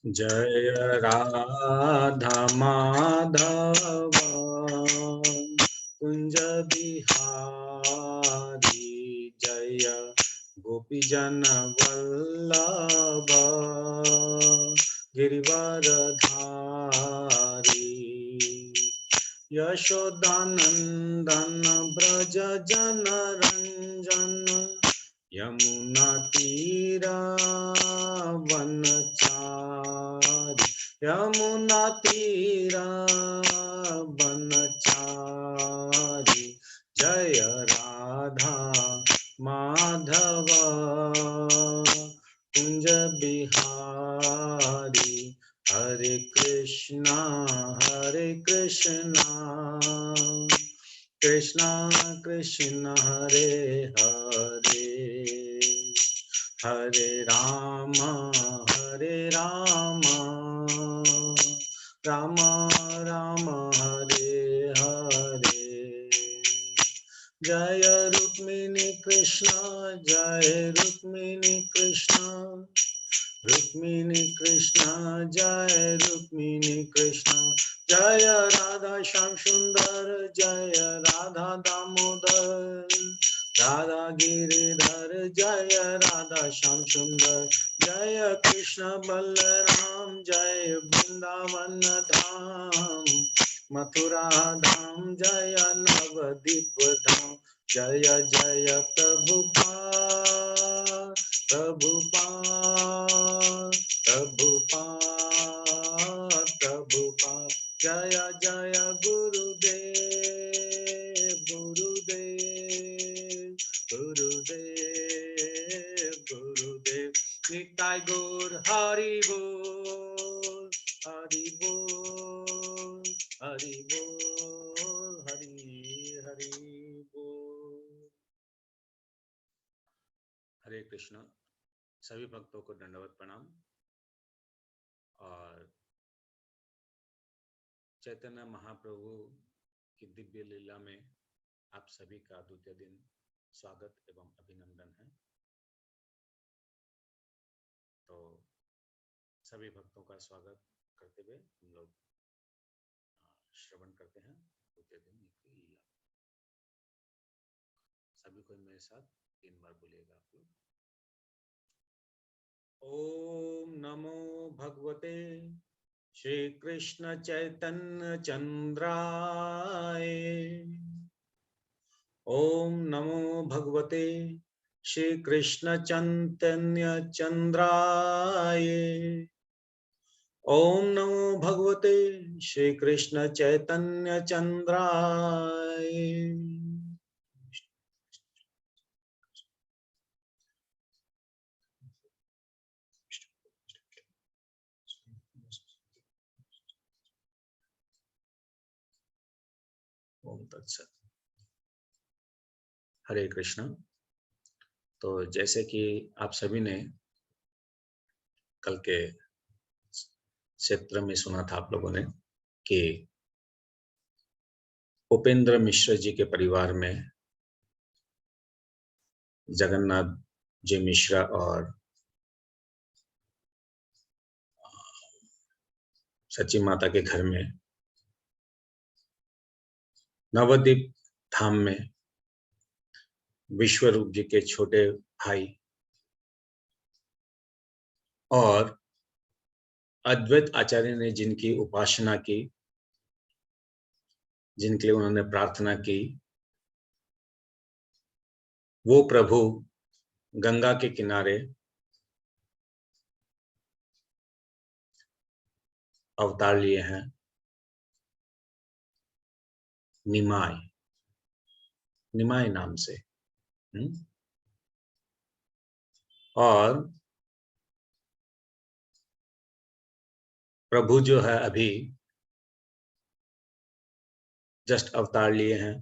जय राधा माधव कुंज बिहारी जय गोपीजन वल्लभ गिरिवरधारी यशोदानंदन ब्रज जन रंजन यमुना तीरा वनचारी यमुना तीरा वनचारी जय राधा माधव कुंज बिहारी हरे कृष्णा कृष्णा कृष्णा हरे हरे हरे राम राम राम हरे हरे जय रुक्मिणी कृष्ण जय रुक्मिणी कृष्ण रुक्मिणी कृष्ण जय रुक्मिणी कृष्ण जय राधा श्याम सुंदर जय राधा दामोदर राधा गिरिधर जय राधा श्याम सुंदर जय कृष्ण बलराम जय वृंदावन धाम मथुरा धाम जय नवदीप धाम जय जय प्रभुपाद प्रभुपाद प्रभुपाद प्रभुपाद जय जय गुरुदेव गुरुदेव गुरुदेव गुरुदेव निताय गौर हरि बोल हरि बोल हरि बोल हरि हरि बोल। हरे कृष्ण। सभी भक्तों को दंडवत प्रणाम। और चैतन्य महाप्रभु की दिव्य लीला में आप सभी का द्वितीय दिन स्वागत एवं अभिनंदन है। तो सभी भक्तों का स्वागत करते हुए हम लोग श्रवण करते हैं द्वितीय दिन की लीला। सभी को मेरे साथ 3 बार बोलिएगा आप लोग। ओम नमो भगवते श्री कृष्ण चैतन्य चंद्राय। ओम नमो भगवते श्री कृष्ण चैतन्य चंद्राय। ओम नमो भगवते श्री कृष्ण चैतन्य चंद्राय। ओम तत्सत। हरे कृष्ण। तो जैसे कि आप सभी ने कल के क्षेत्र में सुना था आप लोगों ने कि उपेंद्र मिश्र जी के परिवार में जगन्नाथ जी मिश्रा और सची माता के घर में नवद्वीप धाम में विश्वरूप जी के छोटे भाई और अद्वैत आचार्य ने जिनकी उपासना की, जिनके लिए उन्होंने प्रार्थना की, वो प्रभु गंगा के किनारे अवतार लिए हैं निमाय नाम से। और प्रभु जो है अभी जस्ट अवतार लिए हैं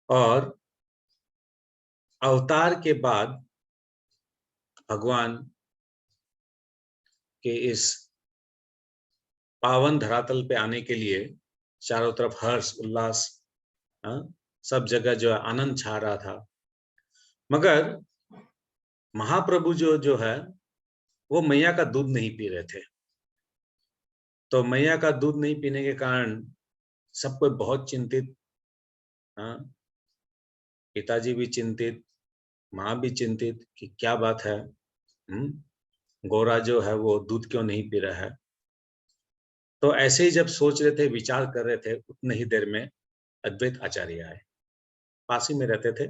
और अवतार के बाद भगवान के इस पावन धरातल पे आने के लिए चारों तरफ हर्ष उल्लास, सब जगह जो है आनंद छा रहा था। मगर महाप्रभु जो है वो मैया का दूध नहीं पी रहे थे। तो मैया का दूध नहीं पीने के कारण सब कोई बहुत चिंतित, हाँ, पिताजी भी चिंतित, माँ भी चिंतित कि क्या बात है, गोरा जो है वो दूध क्यों नहीं पी रहा है। तो ऐसे ही जब सोच रहे थे, विचार कर रहे थे, उतनी ही देर में अद्वैत आचार्य आए, पास ही में रहते थे।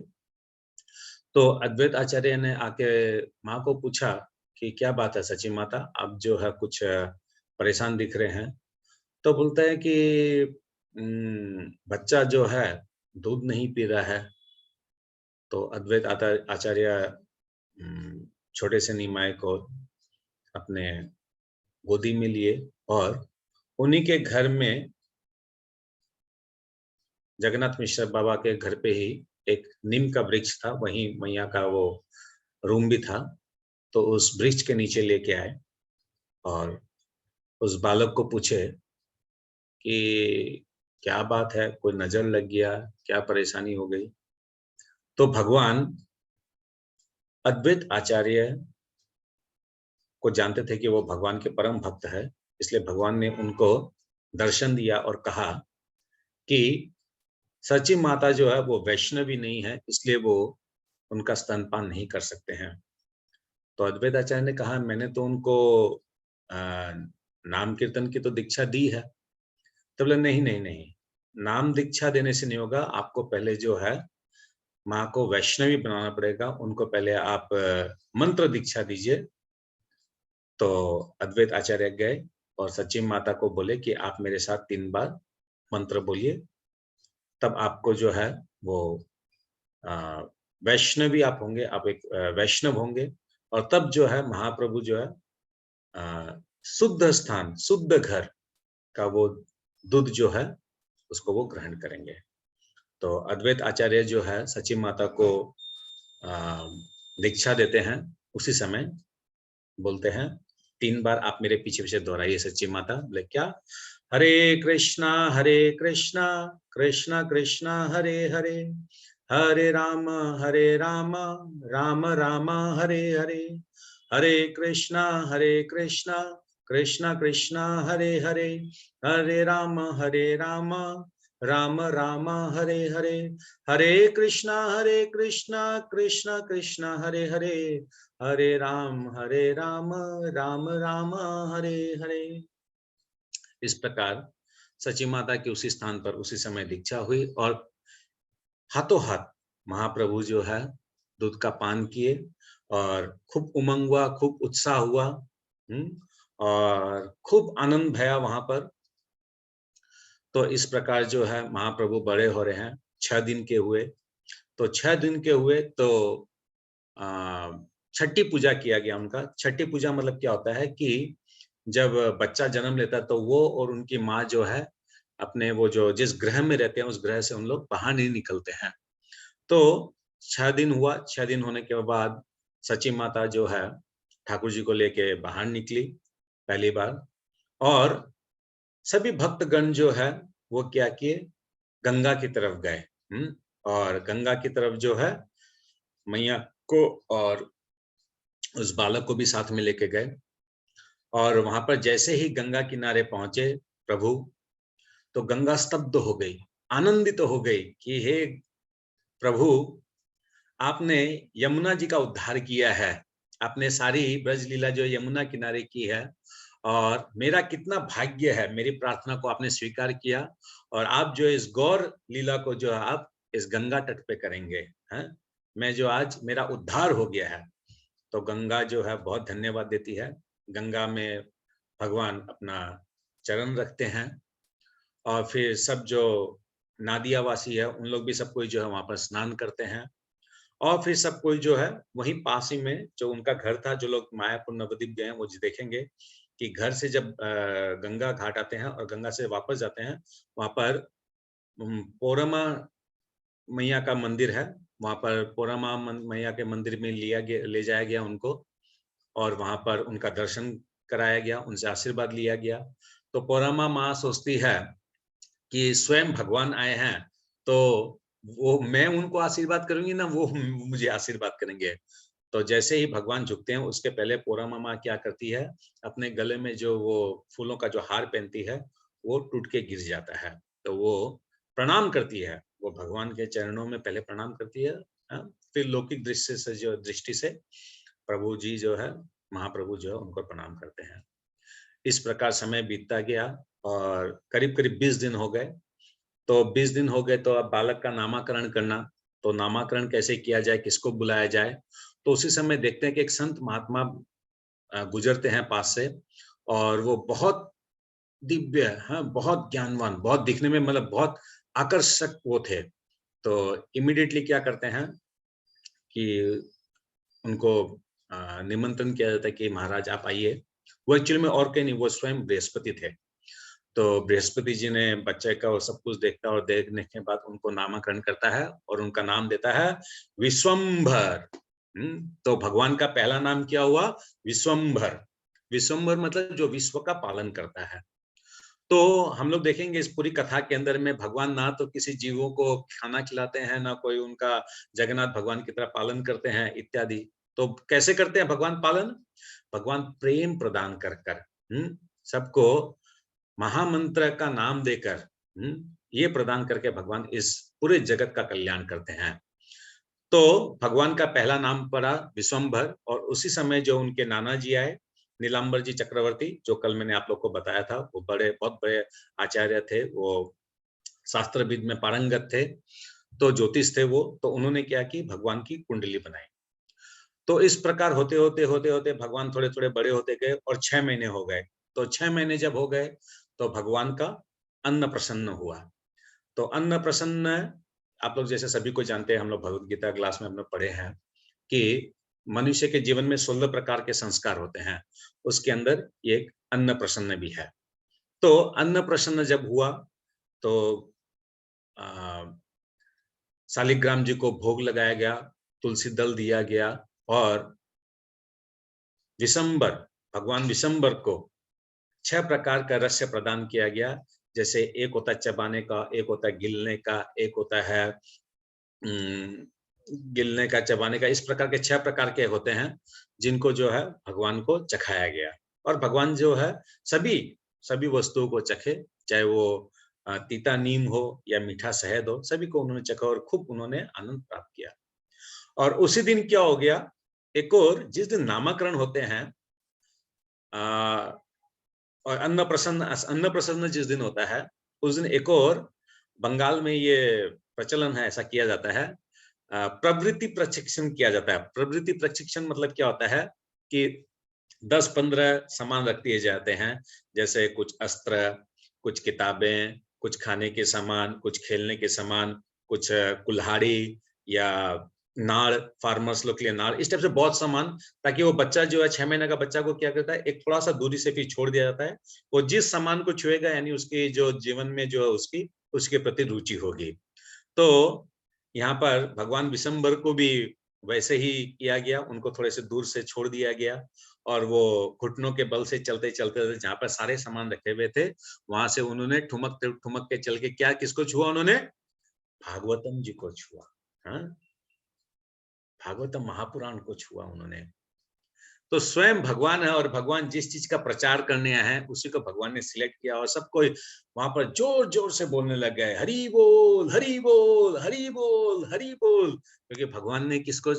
तो अद्वैत आचार्य ने आके माँ को पूछा कि क्या बात है सची माता, आप जो है कुछ परेशान दिख रहे हैं। तो बोलते हैं कि बच्चा जो है दूध नहीं पी रहा है। तो अद्वैत आचार्य छोटे से निमाय को अपने गोदी में लिए और उन्हीं के घर में, जगन्नाथ मिश्र बाबा के घर पे ही एक नीम का वृक्ष था, वहीं मैया का वो रूम भी था। तो उस वृक्ष के नीचे लेके आए और उस बालक को पूछे कि क्या बात है, कोई नजर लग गया, क्या परेशानी हो गई। तो भगवान अद्वैत आचार्य को जानते थे कि वो भगवान के परम भक्त है, इसलिए भगवान ने उनको दर्शन दिया और कहा कि सची माता जो है वो वैष्णवी नहीं है, इसलिए वो उनका स्तनपान नहीं कर सकते हैं। तो अद्वैत आचार्य ने कहा मैंने तो उनको नाम कीर्तन की तो दीक्षा दी है। तो बोले नहीं नहीं नहीं, नाम दीक्षा देने से नहीं होगा, आपको पहले जो है माँ को वैष्णवी बनाना पड़ेगा, उनको पहले आप मंत्र दीक्षा दीजिए। तो अद्वैत आचार्य गए और सची माता को बोले कि आप मेरे साथ 3 बार मंत्र बोलिए, तब आपको जो है वो वैष्णवी आप होंगे, आप एक वैष्णव होंगे। और तब जो है महाप्रभु जो है शुद्ध स्थान, शुद्ध घर का वो दूध जो है उसको वो ग्रहण करेंगे। तो अद्वैत आचार्य जो है सची माता को दीक्षा देते हैं, उसी समय बोलते हैं 3 बार आप मेरे पीछे पीछे दोहराइए सच्ची माता। बोले क्या? हरे कृष्णा कृष्णा कृष्णा हरे हरे, हरे राम राम राम राम हरे हरे, हरे कृष्णा कृष्णा कृष्णा हरे हरे, हरे राम राम राम राम हरे हरे, हरे कृष्णा कृष्णा कृष्णा हरे हरे, हरे राम राम राम हरे हरे। इस प्रकार सची माता की उसी स्थान पर उसी समय दीक्षा हुई और हाथों हाथ महाप्रभु जो है दूध का पान किए और खूब उमंग हुआ, खूब उत्साह हुआ, और खूब आनंद भया वहां पर। तो इस प्रकार जो है महाप्रभु बड़े हो रहे हैं, 6 दिन के हुए। तो 6 दिन के हुए तो छठी पूजा किया गया उनका। छठी पूजा मतलब क्या होता है कि जब बच्चा जन्म लेता है तो वो और उनकी माँ जो है अपने वो जो जिस ग्रह में रहते हैं उस ग्रह से उन लोग बाहर नहीं निकलते हैं। तो 6 दिन हुआ, 6 दिन होने के बाद सची माता जो है ठाकुर जी को लेके बाहर निकली पहली बार। और सभी भक्तगण जो है वो क्या किए, गंगा की तरफ गए। और गंगा की तरफ जो है मैया को और उस बालक को भी साथ में लेके गए। और वहां पर जैसे ही गंगा किनारे पहुंचे प्रभु, तो गंगा स्तब्ध हो गई, आनंदित हो गई कि हे प्रभु, आपने यमुना जी का उद्धार किया है, आपने सारी ब्रज लीला जो यमुना किनारे की है, और मेरा कितना भाग्य है, मेरी प्रार्थना को आपने स्वीकार किया और आप जो इस गौर लीला को जो आप इस गंगा तट पे करेंगे, हैं? मैं जो आज मेरा उद्धार हो गया है। तो गंगा जो है बहुत धन्यवाद देती है। गंगा में भगवान अपना चरण रखते हैं और फिर सब जो नादियावासी है उन लोग भी सब कोई जो है वहां पर स्नान करते हैं। और फिर सब कोई जो है वहीं पास ही में जो उनका घर था, जो लोग मायापुर नवद्वीप गए हैं वो देखेंगे कि घर से जब गंगा घाट आते हैं और गंगा से वापस जाते हैं, वहां पर पोरमा मैया का मंदिर है। वहां पर पोरमा मैया के मंदिर में ले जाया गया उनको और वहां पर उनका दर्शन कराया गया, उनसे आशीर्वाद लिया गया। तो पोरमा माँ सोचती है कि स्वयं भगवान आए हैं, तो वो मैं उनको आशीर्वाद करूंगी ना, वो मुझे आशीर्वाद करेंगे। तो जैसे ही भगवान झुकते हैं उसके पहले पूरमा माँ क्या करती है, अपने गले में जो वो फूलों का जो हार पहनती है वो टूट के गिर जाता है। तो वो प्रणाम करती है, वो भगवान के चरणों में पहले प्रणाम करती है, हाँ? फिर लौकिक दृष्टि से प्रभु जी जो है, महाप्रभु जो है उनको प्रणाम करते हैं। इस प्रकार समय बीतता गया और करीब-करीब 20 दिन हो गए। तो 20 दिन हो गए तो अब बालक का नामकरण करना, तो नामकरण कैसे किया जाए, किसको बुलाया जाए? तो उसी समय देखते हैं कि एक संत महात्मा गुजरते हैं पास से और वो बहुत दिव्य, हाँ, बहुत ज्ञानवान, बहुत दिखने में मतलब बहुत आकर्षक वो थे। तो इमीडिएटली क्या करते हैं कि उनको निमंत्रण किया जाता है कि महाराज आप आइए। वो एक्चुअली में और कोई नहीं, वो स्वयं बृहस्पति थे। तो बृहस्पति जी ने बच्चे का वो सब कुछ देखता और देखने के बाद उनको नामकरण करता है और उनका नाम देता है विश्वम्भर। तो भगवान का पहला नाम क्या हुआ? विश्वम्भर। विश्वम्भर मतलब जो विश्व का पालन करता है। तो हम लोग देखेंगे इस पूरी कथा के अंदर में भगवान ना तो किसी जीवों को खाना खिलाते हैं, ना कोई उनका जगन्नाथ भगवान की तरह पालन करते हैं इत्यादि। तो कैसे करते हैं भगवान पालन? भगवान प्रेम प्रदान कर कर, सबको महामंत्र का नाम देकर, ये प्रदान करके भगवान इस पूरे जगत का कल्याण करते हैं। तो भगवान का पहला नाम पड़ा विश्वम्भर और उसी समय जो उनके नाना जी आए, नीलांबर जी चक्रवर्ती, जो कल मैंने आप लोग को बताया था, वो बहुत बड़े आचार्य थे, वो शास्त्रविद में पारंगत थे, तो ज्योतिष थे वो। तो उन्होंने क्या की, भगवान की कुंडली बनाई। तो इस प्रकार होते होते भगवान थोड़े-थोड़े बड़े होते गए और 6 महीने हो गए। तो 6 महीने जब हो गए, तो भगवान का अन्न प्रसन्न हुआ। तो अन्न प्रसन्न, आप लोग जैसे सभी को जानते हैं, हम लोग भगवत गीता क्लास में हम लोग पढ़े हैं कि मनुष्य के जीवन में 16 प्रकार के संस्कार होते हैं। उसके अंदर एक अन्न प्रसन्न भी है। तो अन्न प्रसन्न जब हुआ तो अ, शालिग्राम जी को भोग लगाया गया, तुलसी दल दिया गया और विशंबर, भगवान विशंबर को 6 प्रकार का रस्य प्रदान किया गया। जैसे एक होता है चबाने का, एक होता है गिलने का, एक होता है उम, गिलने का, चबाने का, इस प्रकार के 6 प्रकार के होते हैं, जिनको जो है भगवान को चखाया गया। और भगवान जो है सभी सभी वस्तुओं को चखे, चाहे वो तीता नीम हो या मीठा शहद हो, सभी को उन्होंने चखा और खूब उन्होंने आनंद प्राप्त किया। और उसी दिन क्या हो गया, एक और जिस दिन नामकरण होते हैं अ, और अन्न प्रसन्न जिस दिन होता है, उस दिन एक और बंगाल में ये प्रचलन है, ऐसा किया जाता है, प्रवृत्ति प्रशिक्षण किया जाता है। प्रवृत्ति प्रशिक्षण मतलब क्या होता है कि 10-15 सामान रख दिए जाते हैं, जैसे कुछ अस्त्र, कुछ किताबें, कुछ खाने के सामान, कुछ खेलने के सामान, कुछ कुल्हाड़ी या नाड़, फार्मर्स लोग के लिए नाड़, इस टाइप से बहुत सामान, ताकि वो बच्चा जो है 6 महीने का बच्चा को क्या करता है, एक थोड़ा-सा दूरी से फिर छोड़ दिया जाता है। वो जिस सामान को छुएगा यानी उसकी जो जीवन में जो है उसके प्रति रुचि होगी। तो यहाँ पर भगवान विशंबर को भी वैसे ही किया गया, उनको थोड़े से दूर से छोड़ दिया गया और वो घुटनों के बल से चलते-चलते जहाँ पर सारे सामान रखे हुए थे, वहाँ से उन्होंने ठुमक के चल के क्या किसको छुआ उन्होंने? भागवतम जी को छुआ। हाँ? भागवतम महापुराण को छुआ उन्होंने। तो स्वयं भगवान है और भगवान जिस चीज का प्रचार करने आए हैं उसी को भगवान ने सिलेक्ट किया और सबको वहां पर जोर जोर से बोलने लग गए, हरि बोल हरि बोल हरि बोल हरि बोल, क्योंकि भगवान ने किसको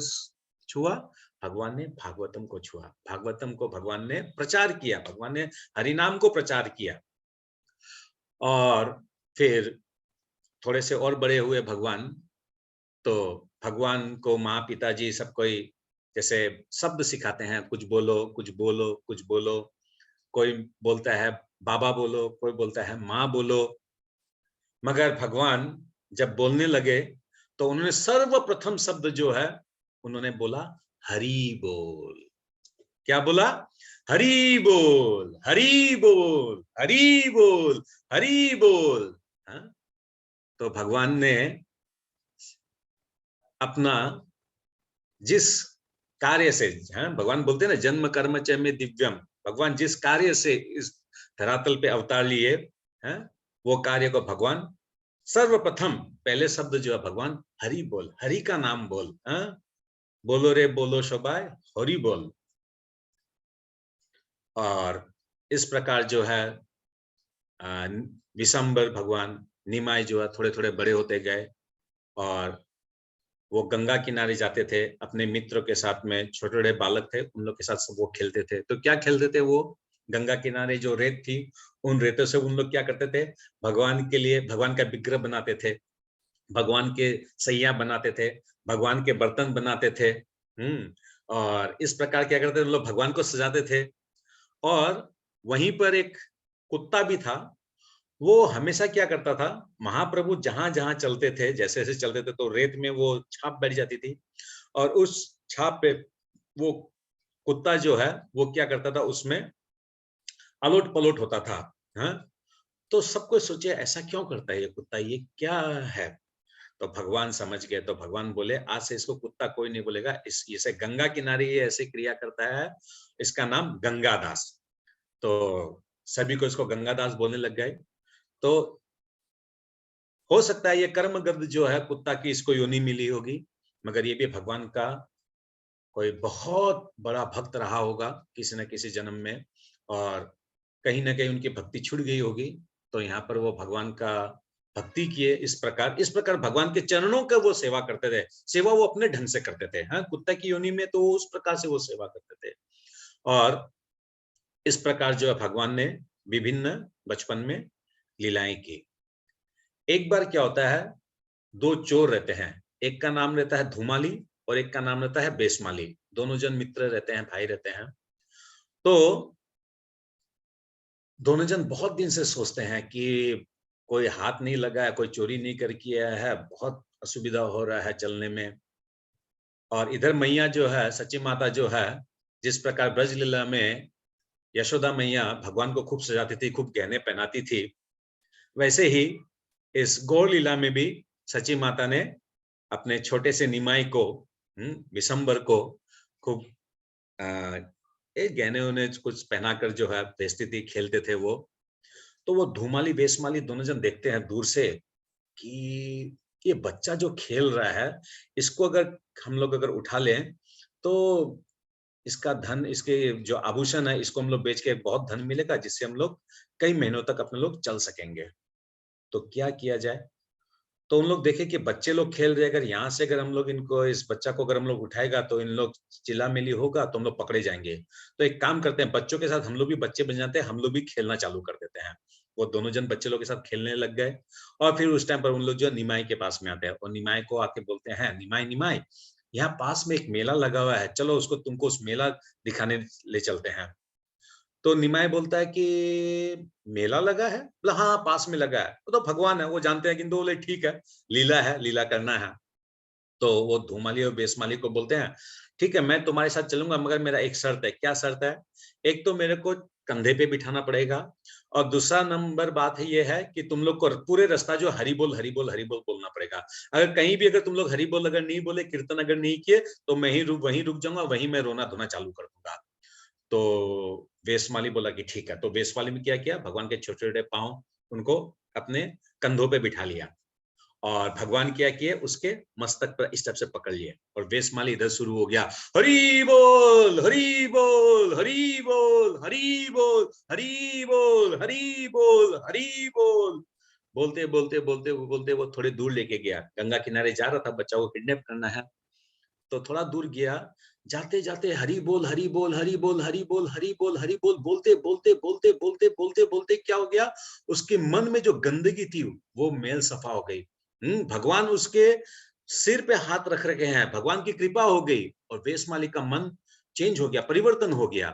छुआ? भगवान ने भागवतम को छुआ, भागवतम को भगवान ने प्रचार किया, भगवान ने हरिनाम को प्रचार किया। और फिर थोड़े से और बड़े हुए भगवान, तो भगवान को माँ पिताजी सब कोई जैसे शब्द सिखाते हैं, कुछ बोलो कुछ बोलो कुछ बोलो, कोई बोलता है बाबा बोलो, कोई बोलता है माँ बोलो। मगर भगवान जब बोलने लगे तो उन्होंने सर्वप्रथम शब्द जो है उन्होंने बोला हरि बोल। क्या बोला? हरि बोल हरि बोल हरि बोल हरि बोल। हाँ? तो भगवान ने अपना जिस कार्य से, हाँ, भगवान बोलते हैं ना जन्म कर्म च में दिव्यम, भगवान जिस कार्य से इस धरातल पे अवतार लिए हैं, वो कार्य को भगवान सर्वप्रथम पहले शब्द जो है भगवान हरि बोल, हरि का नाम बोल, हाँ? बोलो रे बोलो सबाय हरि बोल। और इस प्रकार जो है विशंबर भगवान निमाय जो है थोड़े-थोड़े बड़े होते गए और वो गंगा किनारे जाते थे अपने मित्रों के साथ में, छोटे-छोटे बालक थे, उन लोग के साथ सब वो खेलते थे। तो क्या खेलते थे वो? गंगा किनारे जो रेत थी, उन रेतों से उन लोग क्या करते थे, भगवान के लिए भगवान का विग्रह बनाते थे, भगवान के सैया बनाते थे, भगवान के बर्तन बनाते थे। और इस प्रकार क्या करते थे, उन लोग भगवान को सजाते थे। और वहीं पर एक कुत्ता भी था, वो हमेशा क्या करता था, महाप्रभु जहाँ-जहाँ चलते थे, जैसे-जैसे चलते थे तो रेत में वो छाप बैठ जाती थी और उस छाप पे वो कुत्ता जो है, वो क्या करता था उसमें अलोट-पलोट होता था। हाँ? तो सब कोई सोचे ऐसा क्यों करता है ये कुत्ता, ये क्या है? तो भगवान समझ गए, तो भगवान बोले आज से इसको कुत्ता कोई नहीं बोलेगा, इस इसे गंगा किनारे ये ऐसे क्रिया करता है, इसका नाम गंगादास। तो सभी को इसको गंगादास बोलने लग गए। तो हो सकता है ये कर्मगत जो है कुत्ता की इसको योनि मिली होगी, मगर ये भी भगवान का कोई बहुत बड़ा भक्त रहा होगा किसी न किसी जन्म में और कहीं न कहीं उनकी भक्ति छूट गई होगी, तो यहाँ पर वो भगवान का भक्ति किए इस प्रकार भगवान के चरणों का वो सेवा करते थे। सेवा वो अपने ढंग से करते थे, हाँ, कुत्ता की योनि में तो उस प्रकार से वो सेवा करते थे। और इस प्रकार जो है भगवान ने विभिन्न बचपन में लीलाएँ की। एक बार क्या होता है, 2 चोर रहते हैं, एक का नाम रहता है धूमाली और एक का नाम रहता है बेसमाली। दोनों जन मित्र रहते हैं, भाई रहते हैं। तो दोनों जन बहुत दिन से सोचते हैं कि कोई हाथ नहीं लगा है, कोई चोरी नहीं कर किया है, बहुत असुविधा हो रहा है चलने में। और इधर मैया जो है, सच्ची माता जो है, जिस प्रकार ब्रज लीला में यशोदा मैया भगवान को खूब सजाती थी, खूब गहने पहनाती थी, वैसे ही इस गौर लीला में भी सच्ची माता ने अपने छोटे से निमाई को विशंबर को खूब अ, एक गहने-वहने कुछ पहनाकर जो है भेजती थी, खेलते थे वो। तो वो धूमाली, बेसमाली दोनों जन देखते हैं दूर से कि ये बच्चा जो खेल रहा है, इसको अगर हम लोग अगर उठा लें, तो इसका धन, इसके जो आभूषण है, इसको हम लोग बेच के बहुत धन मिलेगा, जिससे हम लोग कई महीनों तक अपने लोग चल सकेंगे। तो क्या किया जाए? तो उन लोग देखे कि बच्चे लोग खेल रहे हैं, अगर यहाँ से अगर हम लोग इनको इस बच्चा को अगर हम लोग उठाएगा तो इन लोग चिल्ला-मिली होगा तो हम लोग पकड़े जाएँगे। तो एक काम करते हैं, बच्चों के साथ हम लोग भी बच्चे बन जाते हैं, हम लोग भी खेलना चालू कर देते हैं। वो दोनों जन बच्चे लोग के साथ खेलने लग गए और फिर उस टाइम पर उन लोग जो है निमाई के पास में आते हैं और निमाई को आके बोलते हैं, "निमाई, निमाई, यहाँ पास में एक मेला लगा हुआ है, चलो उसको तुमको उस मेला दिखाने ले चलते हैं।" तो निमाई बोलता है कि मेला लगा है? बोला हाँ, पास में लगा है। वो तो भगवान है, वो जानते हैं, किंतु बोले ठीक है, लीला करना है। तो वो धूमाली और बेसमाली को बोलते हैं, ठीक है, मैं तुम्हारे साथ चलूँगा मगर मेरा एक शर्त है। क्या शर्त है? एक तो मेरे को कंधे पे बिठाना पड़ेगा और दूसरा नंबर बात है ये है कि तुम लोग को पूरे रास्ता जो हरि बोल, हरि बोल, हरि बोल बोलना पड़ेगा। अगर कहीं भी अगर तुम लोग हरि बोल अगर नहीं बोले, कीर्तन अगर नहीं किए, तो मैं ही वहीं रुक जाऊँगा, वहीं मैं रोना-धोना चालू कर दूँगा। तो वेशमाली बोला कि ठीक है, तो वेशमाली में क्या किया, भगवान के छोटे-छोटे पाँव उनको अपने कंधों पे बिठा लिया और भगवान क्या किए, उसके मस्तक पर इस टाइप से पकड़ लिए और वेशमाली इधर शुरू हो गया, हरि बोल, हरि बोल, हरि बोल, हरि बोल, हरि बोल, हरि बोल, हरि बोल। बोलते, बोलते, बोलते, बोलते वो थोड़ी दूर लेके गया। गंगा किनारे जा रहा था, बच्चा को किडनैप करना है। तो थोड़ा दूर गया, जाते-जाते हरि बोल, हरि बोल, हरि बोल, हरि बोल, हरि बोल, हरि बोल, बोलते, बोलते, बोलते, बोलते, बोलते, बोलते क्या हो गया, उसके मन में जो गंदगी थी, वो मेल सफा हो गई। भगवान उसके सिर पे हाथ रख रखे हैं, भगवान की कृपा हो गई और वेशमाली का मन चेंज हो गया, परिवर्तन हो गया।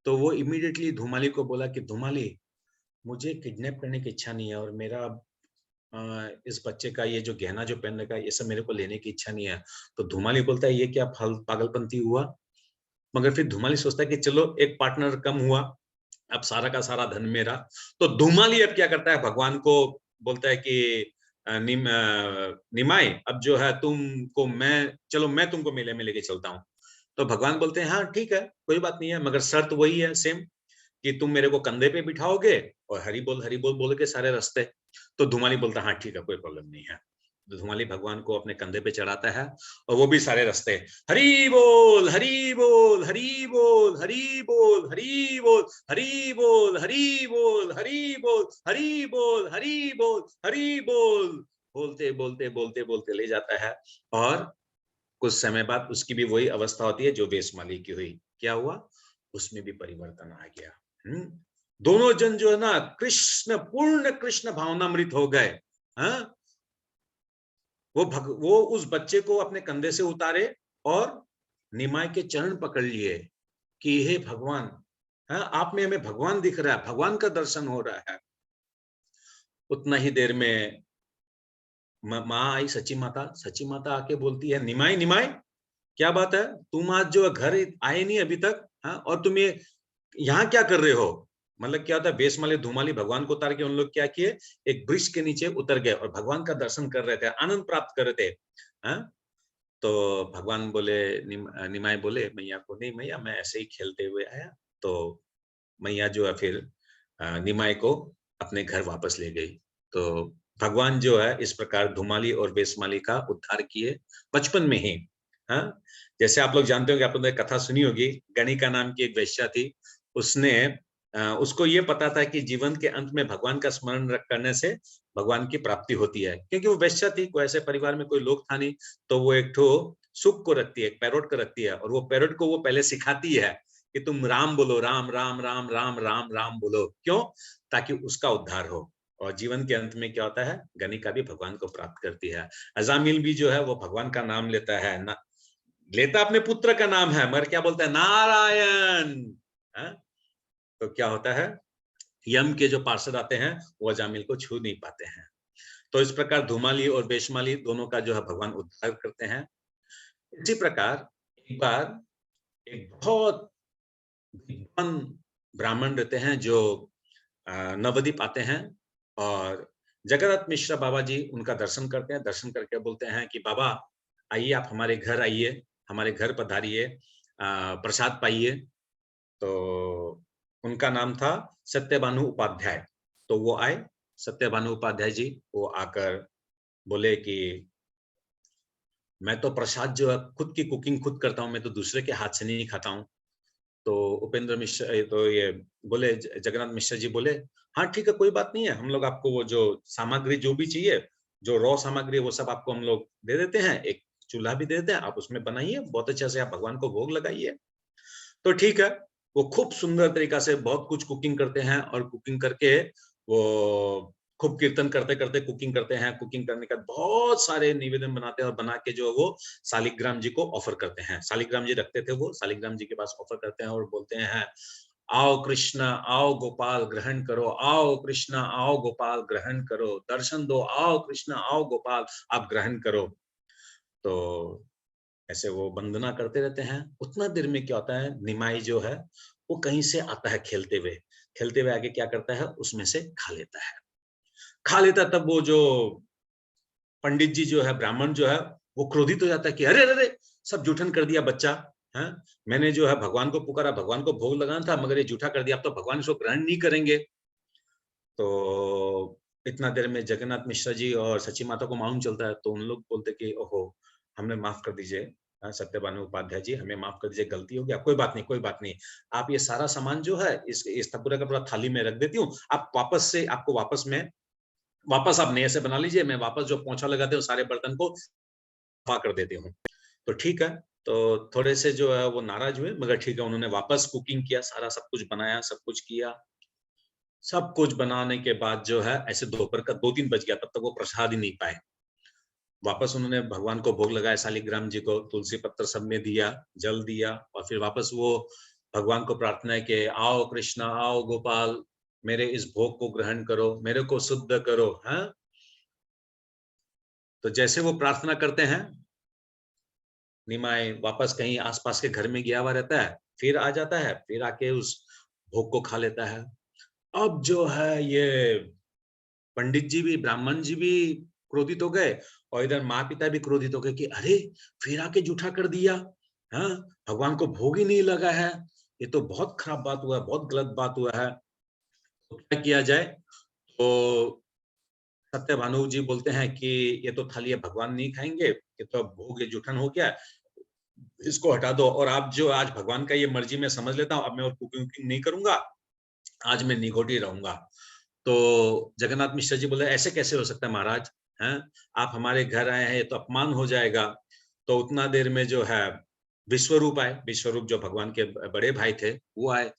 तो वो इमीडिएटली धूमाली को बोला कि धूमाली, मुझे किडनैप करने की इच्छा नहीं है और मेरा इस बच्चे का ये जो गहना जो पहन रखा है, ये सब मेरे को लेने की इच्छा नहीं है। तो धूमाली बोलता है, ये क्या फल पागलपंती हुआ? मगर फिर धूमाली सोचता है कि चलो एक पार्टनर कम हुआ, अब सारा का सारा धन मेरा। तो धूमाली अब क्या करता है, भगवान को बोलता है कि निमाई, अब जो है तुमको मैं तुमको मेले में लेके चलता हूँ। तो भगवान बोलते हैं, हाँ ठीक है, कोई बात नहीं है, मगर शर्त वही है सेम कि तुम मेरे को कंधे पे बिठाओगे और हरि बोल बोल के सारे रास्ते। तो धुमाली बोलता है, हाँ ठीक है, कोई प्रॉब्लम नहीं है। धुमाली भगवान को अपने कंधे पे चढ़ाता है, और वो भी सारे रास्ते हरि बोल हरि बोल हरि बोल हरि बोल हरि बोल हरि बोल हरि बोल हरि बोल हरि बोल हरि बोल हरि बोल बोलते बोलते बोलते बोलते ले जाता है। और कुछ समय बाद उसकी भी वही अवस्था होती है जो वेशमाली की हुई। क्या हुआ? उसमें भी परिवर्तन आ गया। दोनों जन जो है ना कृष्ण, पूर्ण कृष्ण भावनामृत हो गए। हाँ, वो उस बच्चे को अपने कंधे से उतारे और निमाय के चरण पकड़ लिए कि हे भगवान, हाँ, आप में हमें भगवान दिख रहा है, भगवान का दर्शन हो रहा है। उतना ही देर में माँ आई, सची माता आके बोलती है, निमाय निमाय क्या बात है, तुम आज जो घर आए नहीं अभी तक, हाँ, और तुम ये यहाँ क्या कर रहे हो? मतलब क्या होता है, बेसमाली धूमाली भगवान को उतार के उन लोग क्या किए, एक वृक्ष के नीचे उतर गए और भगवान का दर्शन कर रहे थे, आनंद प्राप्त कर रहे थे। हाँ? तो भगवान बोले, निमाय बोले मैया को, नहीं मैया मैं ऐसे ही खेलते हुए आया। तो मैया जो है फिर निमाय को अपने घर वापस ले गई। तो भगवान जो है इस प्रकार धुमाली और बेसमाली का उद्धार किए बचपन में ही। हाँ, जैसे आप लोग जानते होंगे, आप लोगों ने कथा सुनी होगी, गणिका नाम की एक वेश्या थी। उसने उसको ये पता था कि जीवन के अंत में भगवान का स्मरण करने से भगवान की प्राप्ति होती है, क्योंकि वो वेश्या थी, कोई ऐसे परिवार में कोई लोग था नहीं। तो वो एक ठो सुक को रखती है, एक पैरोट को रखती है, और वो पैरोट को वो पहले सिखाती है कि तुम राम बोलो, राम राम राम राम राम राम बोलो। क्यों? ताकि उसका उद्धार हो। और जीवन के अंत में क्या होता है, गणिका भी भगवान को प्राप्त करती है। अजामिल भी जो है वो भगवान का नाम लेता है ना, लेता अपने पुत्र का नाम है, मगर क्या बोलता है, नारायण। है? तो क्या होता है, यम के जो पार्षद आते हैं वो अजामिल को छू नहीं पाते हैं। तो इस प्रकार धूमाली और बेशमाली दोनों का जो है भगवान उद्धार करते हैं। इसी प्रकार एक बार एक बहुत विद्वान ब्राह्मण रहते हैं जो नवद्वीप आते हैं, और जगन्नाथ मिश्रा बाबा जी उनका दर्शन करते हैं। दर्शन करके बोलते हैं कि बाबा आइए, आप हमारे घर आइए, हमारे घर पधारिए, प्रसाद पाइए। तो उनका नाम था सत्यभानु उपाध्याय। तो वो आए, सत्यभानु उपाध्याय जी, वो आकर बोले कि मैं तो प्रसाद जो है खुद की कुकिंग खुद करता हूँ, मैं तो दूसरे के हाथ से नहीं खाता हूँ। तो उपेंद्र मिश्र, तो ये बोले, जगन्नाथ मिश्र जी बोले, हाँ ठीक है, कोई बात नहीं है, हम लोग आपको वो जो सामग्री जो भी चाहिए, जो रॉ सामग्री, वो सब आपको हम लोग दे देते हैं, एक चूल्हा भी दे देते हैं, आप उसमें बनाइए, बहुत अच्छे से आप भगवान को भोग लगाइए। तो ठीक है, वो खूब सुंदर तरीका से बहुत कुछ कुकिंग करते हैं, और कुकिंग करके वो खूब कीर्तन करते करते कुकिंग करते हैं। कुकिंग करने के बाद बहुत सारे निवेदन बनाते हैं, और बना के जो वो शालिग्राम जी को ऑफर करते हैं। शालिग्राम जी रखते थे, वो शालिग्राम जी के पास ऑफर करते हैं और बोलते हैं, आओ कृष्ण, आओ गोपाल ग्रहण करो, आओ कृष्ण, आओ गोपाल ग्रहण करो, दर्शन दो, आओ कृष्ण, आओ गोपाल आप ग्रहण करो। तो ऐसे वो वंदना करते रहते हैं। उतना देर में क्या होता है, निमाई जो है वो कहीं से आता है खेलते हुए आके क्या करता है, उसमें से खा लेता है। खा लेता है, तब वो जो पंडित जी जो है, ब्राह्मण जो है, वो क्रोधित हो जाता है कि अरे अरे अरे, सब जूठन कर दिया बच्चा। है, मैंने जो है भगवान को पुकारा, भगवान को भोग लगाना था, मगर ये जूठा कर दिया, अब तो भगवान इसको ग्रहण नहीं करेंगे। तो इतना देर में जगन्नाथ मिश्रा जी और सची माता को मालूम चलता है, तो उन लोग बोलते कि ओहो, हमें माफ कर दीजिए, सत्यभानु उपाध्याय जी, हमें माफ कर दीजिए, गलती हो गया, कोई बात नहीं, कोई बात नहीं। आप ये सारा सामान जो है इस पूरा का पूरा थाली में रख देती हूँ, आप वापस से, आपको वापस में, वापस आप नए से बना लीजिए, मैं वापस जो पोंछा लगाते हूँ सारे बर्तन को साफ कर देती हूँ। तो ठीक है, तो थोड़े से जो है वो नाराज हुए, मगर ठीक है, उन्होंने वापस कुकिंग किया, सारा सब कुछ बनाया, सब कुछ किया। सब कुछ बनाने के बाद जो है ऐसे दोपहर का 2-3 बज गया, तब तक वो प्रसाद ही नहीं पाए। वापस उन्होंने भगवान को भोग लगाया, शालिग्राम जी को तुलसी पत्र सब में दिया, जल दिया, और फिर वापस वो भगवान को प्रार्थना है कि आओ कृष्णा, आओ गोपाल, मेरे इस भोग को ग्रहण करो, मेरे को शुद्ध करो। हाँ, तो जैसे वो प्रार्थना करते हैं, निमाय वापस कहीं आसपास के घर में गया हुआ रहता है, फिर आ जाता है, फिर आके उस भोग को खा लेता है। अब जो है ये पंडित जी भी, ब्राह्मण जी भी क्रोधित हो गए, और इधर माँ-पिता भी क्रोधित हो गए कि अरे! फिर आके जूठा कर दिया। हाँ, भगवान को भोग ही नहीं लगा है। ये तो बहुत खराब बात हुआ है, बहुत गलत बात हुआ है। तो क्या किया जाए? तो सत्यभानु जी बोलते हैं कि ये तो थाली है, भगवान नहीं खाएंगे, ये तो भोग ये जूठन हो गया, इसको हटा दो। और आप जो आज भगवान का ये मर्जी मैं समझ लेता हूँ, अब मैं और कुकिंग नहीं करूंगा, आज मैं निगोटी रहूंगा। तो जगन्नाथ मिश्र जी बोले ऐसे कैसे हो सकता है महाराज, हैं? आप हमारे घर आए हैं, ये तो अपमान हो जाएगा। तो उतना देर में जो है विश्वरूप आए, विश्वरूप जो भगवान के बड़े भाई थे वो आए।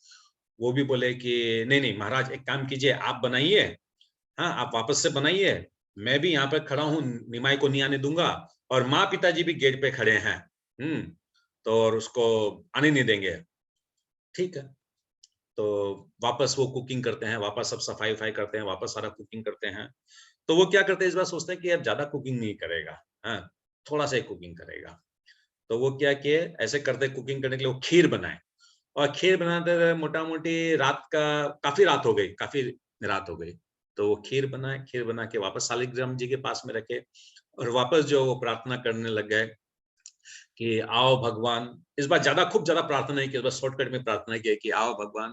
वो भी बोले कि नहीं नहीं महाराज, एक काम कीजिए, आप बनाइए, हाँ आप वापस से बनाइए, मैं भी यहाँ पर खड़ा हूँ, निमाई को नहीं आने दूंगा, और माँ पिताजी भी गेट पे खड़े हैं, तो और उसको आने नहीं देंगे। ठीक है, तो वापस वो कुकिंग करते हैं, वापस सब सफाई वफाई करते हैं, वापस सारा कुकिंग करते हैं। तो वो क्या करते हैं, इस बार सोचते हैं कि अब ज्यादा कुकिंग नहीं करेगा, हाँ थोड़ा सा ही कुकिंग करेगा। तो वो क्या किए, ऐसे करते कुकिंग करने के लिए वो खीर बनाए, और खीर बनाते रहे, मोटा मोटी रात का, काफी रात हो गई, काफी रात हो गई। तो वो खीर बनाए, खीर बना के वापस शालिग्राम जी के पास में रखे, और वापस जो वो प्रार्थना करने लग गए कि आओ भगवान। इस बार ज्यादा, खूब ज्यादा प्रार्थना नहीं की, इस बार शॉर्टकट में प्रार्थना की कि आओ भगवान,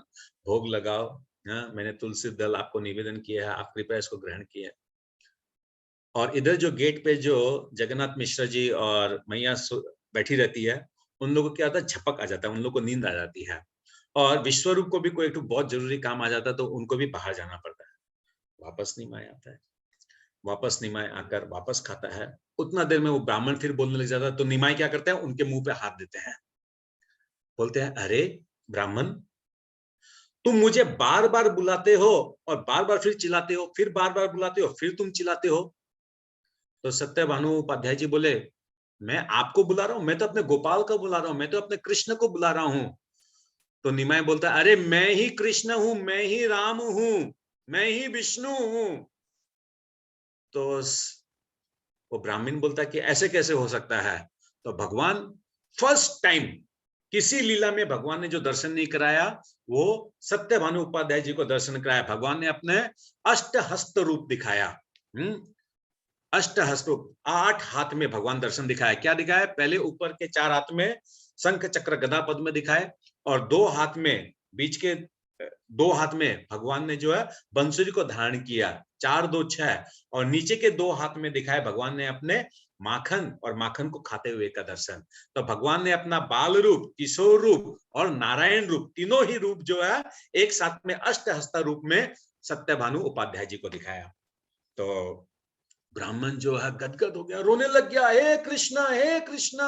भोग लगाओ, हाँ मैंने तुलसी दल आपको निवेदन किया है, आप कृपया इसको ग्रहण किए। और इधर जो गेट पे जो जगन्नाथ मिश्रा जी और मैया बैठी रहती है, उन लोगों को क्या होता है, झपक आ जाता है, उन लोगों को नींद आ जाती है। और विश्वरूप को भी कोई एक बहुत जरूरी काम आ जाता है, तो उनको भी बाहर जाना पड़ता है। वापस निमाय आता है, वापस निमाय आकर वापस खाता है। उतना देर में वो ब्राह्मण फिर बोलने लग जाता है, तो निमाय क्या करते हैं, उनके मुंह पे हाथ देते हैं, बोलते हैं अरे ब्राह्मण, तुम मुझे बार बार बुलाते हो और बार बार फिर चिल्लाते हो, फिर बार बार बुलाते हो, फिर तुम चिल्लाते हो। तो सत्यभानु उपाध्याय जी बोले, मैं आपको बुला रहा हूं, मैं तो अपने गोपाल को बुला रहा हूं, मैं तो अपने कृष्ण को बुला रहा हूं। तो निमाय बोलता है, अरे मैं ही कृष्ण हूं, मैं ही राम हूं, मैं ही विष्णु हूं। तो वो ब्राह्मण बोलता है कि ऐसे कैसे हो सकता है। तो भगवान फर्स्ट टाइम किसी लीला में भगवान ने जो दर्शन नहीं कराया, वो सत्यभानु उपाध्याय जी को दर्शन कराया। भगवान ने अपने अष्टहस्त रूप दिखाया। अष्टहस्त रूप, 8 हाथ में भगवान दर्शन दिखाया। क्या दिखाया, पहले ऊपर के 4 हाथ में शंख चक्र गदा पद्म दिखाए, और 2 हाथ में, बीच के 2 हाथ में भगवान ने जो है बंसुरी को धारण किया, 4 2 6, और नीचे के 2 हाथ में दिखाए भगवान ने अपने माखन, और माखन को खाते हुए का दर्शन। तो भगवान ने अपना बाल रूप, किशोर रूप और नारायण रूप, तीनों ही रूप जो है एक साथ में अष्टहस्ता रूप में सत्यभानु उपाध्याय जी को दिखाया। तो ब्राह्मण जो है गदगद हो गया, रोने लग गया, हे कृष्णा, हे कृष्णा,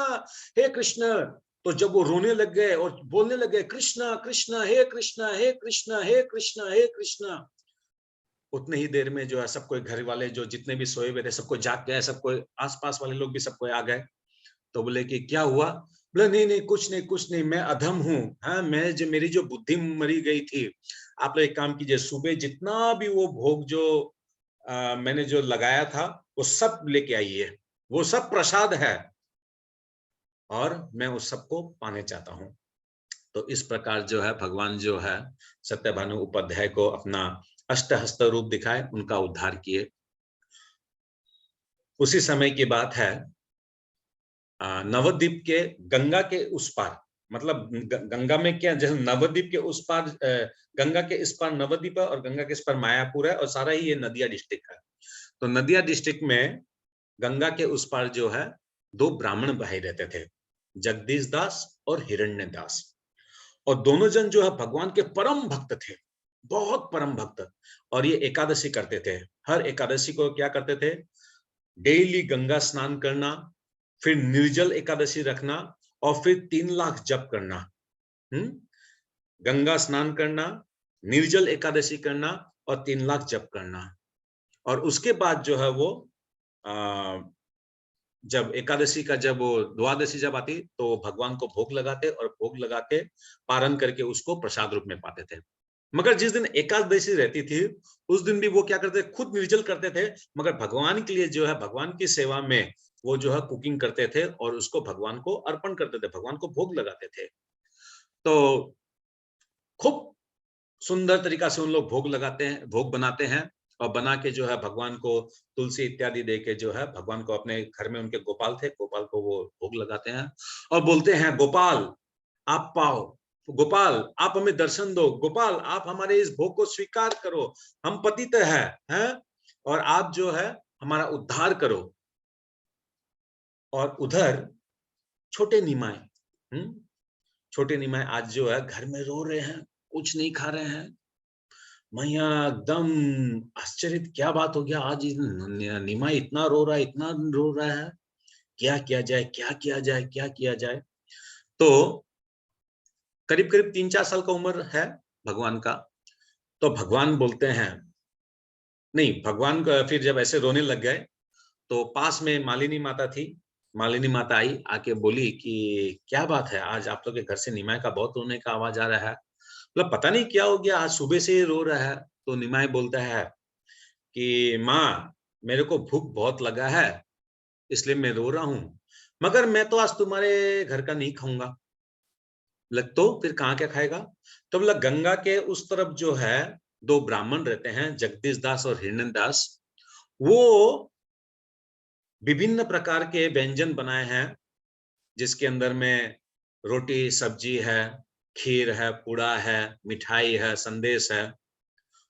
हे कृष्ण। तो जब वो रोने लग गए और बोलने लग गए, कृष्णा कृष्णा, हे कृष्णा, हे कृष्णा, हे कृष्णा, हे कृष्णा, उतने ही देर में जो है सबको, घर वाले जो जितने भी सोए हुए थे सबको जाग गए, सबको आसपास वाले लोग भी सबको आ गए। तो बोले कि क्या हुआ, बोले नहीं नहीं कुछ नहीं, कुछ नहीं, मैं अधम हूँ, हाँ मैं जो, मेरी जो बुद्धि मरी गई थी। आप लोग एक काम कीजिए, सुबह जितना भी वो भोग जो मैंने जो लगाया था वो सब लेके आइए, वो सब प्रसाद है, और मैं उस सबको पाने चाहता हूँ। तो इस प्रकार जो है भगवान जो है सत्यभानु उपाध्याय को अपना अष्टहस्त रूप दिखाए, उनका उद्धार किए। उसी समय की बात है, नवद्वीप के गंगा के उस पार, मतलब गंगा में क्या, जैसे नवद्वीप के उस पार, गंगा के इस पार नवद्वीप है, और गंगा के इस पार मायापुर है, और सारा ही ये नदिया डिस्ट्रिक्ट है। तो नदिया डिस्ट्रिक्ट में गंगा के उस पार जो है 2 ब्राह्मण भाई रहते थे, जगदीश दास और हिरण्य दास। और दोनों जन जो है भगवान के परम भक्त थे, बहुत परम भक्त। और ये एकादशी करते थे, हर एकादशी को क्या करते थे, डेली गंगा स्नान करना, फिर निर्जल एकादशी रखना, और फिर 3 लाख जप करना। गंगा स्नान करना, निर्जल एकादशी करना, और 3 लाख जप करना। और उसके बाद जो है वो जब एकादशी का, जब वो द्वादशी जब आती, तो भगवान को भोग लगाते, और भोग लगा के पारण करके उसको प्रसाद रूप में पाते थे। मगर जिस दिन एकादशी रहती थी, उस दिन भी वो क्या करते, खुद निर्जल करते थे, मगर भगवान के लिए जो है, भगवान की सेवा में वो जो है कुकिंग करते थे, और उसको भगवान को अर्पण करते थे, भगवान को भोग लगाते थे। तो खूब सुंदर तरीका से उन लोग भोग लगाते हैं, भोग बनाते हैं, और बना के जो है भगवान को तुलसी इत्यादि दे के जो है भगवान को, अपने घर में उनके गोपाल थे, गोपाल को वो भोग लगाते हैं, और बोलते हैं, गोपाल आप पाओ, गोपाल आप हमें दर्शन दो, गोपाल आप हमारे इस भोग को स्वीकार करो, हम पतित हैं, हैं? और आप जो है हमारा उद्धार करो। और उधर छोटे निमाय, छोटे निमाय आज जो है घर में रो रहे हैं, कुछ नहीं खा रहे हैं। मैया एकदम आश्चर्य, क्या बात हो गया आज, निमाय इतना रो रहा है, इतना रो रहा है, क्या किया जाए, क्या किया जाए, क्या किया जाए। तो करीब करीब 3-4 साल का उम्र है भगवान का। तो भगवान बोलते हैं, नहीं, भगवान का फिर जब ऐसे रोने लग गए तो पास में मालिनी माता थी। मालिनी माता आई, आके बोली कि क्या बात है, आज आप लोग के घर से निमाय का बहुत रोने का आवाज आ रहा है। मतलब पता नहीं क्या हो गया, आज सुबह से ही रो रहा है। तो निमाय बोलता है कि माँ, मेरे को भूख बहुत लगा है, इसलिए मैं रो रहा हूँ, मगर मैं तो आज तुम्हारे घर का नहीं खाऊंगा। लग तो फिर कहाँ क्या खाएगा? तो बोला गंगा के उस तरफ जो है 2 ब्राह्मण रहते हैं, जगदीश दास और हिरण्य दास। वो विभिन्न प्रकार के व्यंजन बनाए हैं, जिसके अंदर में रोटी, सब्जी है, खीर है, पूड़ा है, मिठाई है, संदेश है,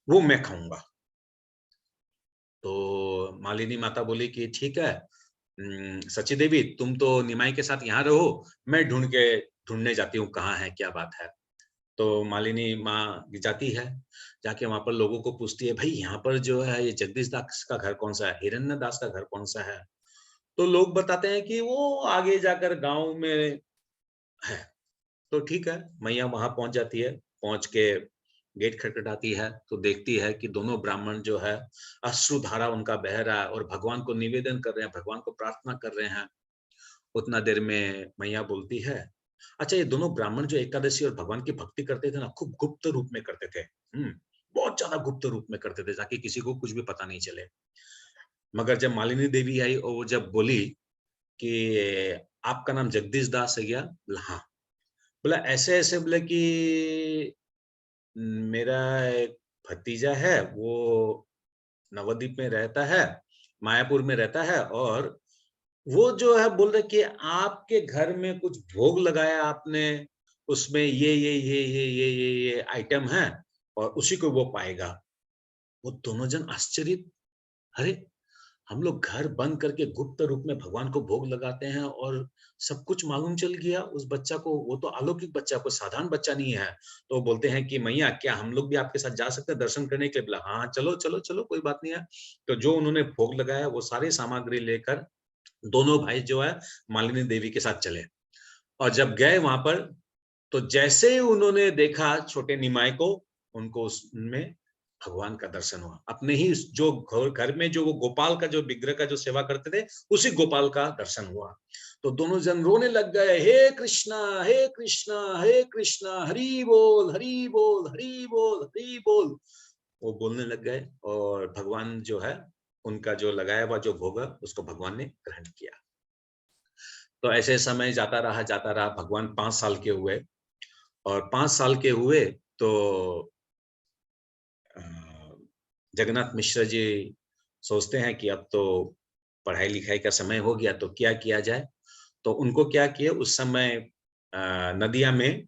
वो मैं खाऊंगा। तो मालिनी माता बोली कि ठीक है, सची देवी तुम तो निमाई के साथ यहाँ रहो, मैं ढूंढने जाती हूँ कहाँ है, क्या बात है। तो मालिनी माँ जाती है, जाके वहां पर लोगों को पूछती है, भाई यहाँ पर जो है ये जगदीश दास का घर कौन सा है, हिरण्य दास का घर कौन सा है। तो लोग बताते हैं कि वो आगे जाकर गांव में है। तो ठीक है, मैया वहां पहुंच जाती है, पहुंच के गेट खटखटाती है तो देखती है कि दोनों ब्राह्मण जो है अश्रुधारा उनका बह रहा है और भगवान को निवेदन कर रहे हैं, भगवान को प्रार्थना कर रहे हैं। उतना देर में मैया बोलती है, अच्छा ये दोनों ब्राह्मण जो एकादशी और भगवान की भक्ति करते थे ना, खूब गुप्त रूप में करते थे। बहुत ज्यादा गुप्त रूप में करते थे, ताकि किसी को कुछ भी पता नहीं चले। मगर जब मालिनी देवी आई और वो जब बोली कि आपका नाम जगदीश दास है क्या, बोला हाँ। बोला ऐसे ऐसे, बोले कि मेरा एक भतीजा है, वो नवद्वीप में रहता है, मायापुर में रहता है, और वो जो है बोल रहे कि आपके घर में कुछ भोग लगाया आपने, उसमें ये आइटम है, और उसी को वो पाएगा। वो दोनों जन आश्चर्य, अरे हम लोग घर बंद करके गुप्त रूप में भगवान को भोग लगाते हैं और सब कुछ मालूम चल गया उस बच्चा को, वो तो अलौकिक बच्चा, कोई साधारण बच्चा नहीं है। तो बोलते हैं कि मैया क्या हम लोग भी आपके साथ जा सकते हैं दर्शन करने के लिए? बोला हाँ चलो चलो चलो, कोई बात नहीं है। तो जो उन्होंने भोग लगाया वो सारी सामग्री लेकर दोनों भाई जो है मालिनी देवी के साथ चले। और जब गए वहां पर, तो जैसे ही उन्होंने देखा छोटे निमाय को, उनको उसमें भगवान का दर्शन हुआ। अपने ही जो घर में जो वो गोपाल का जो विग्रह का जो सेवा करते थे, उसी गोपाल का दर्शन हुआ। तो दोनों जन रोने लग गए, हे कृष्णा, हे कृष्णा, हे कृष्णा, हरि बोल, हरि बोल, हरि बोल, हरि बोल। वो बोलने लग गए और भगवान जो है उनका जो लगाया हुआ जो भोग है उसको भगवान ने ग्रहण किया। तो ऐसे समय जाता रहा, भगवान 5 साल के हुए। और 5 साल के हुए तो अ, जगन्नाथ मिश्र जी सोचते हैं कि अब तो पढ़ाई लिखाई का समय हो गया, तो क्या किया जाए। तो उनको क्या किया उस समय, नदिया में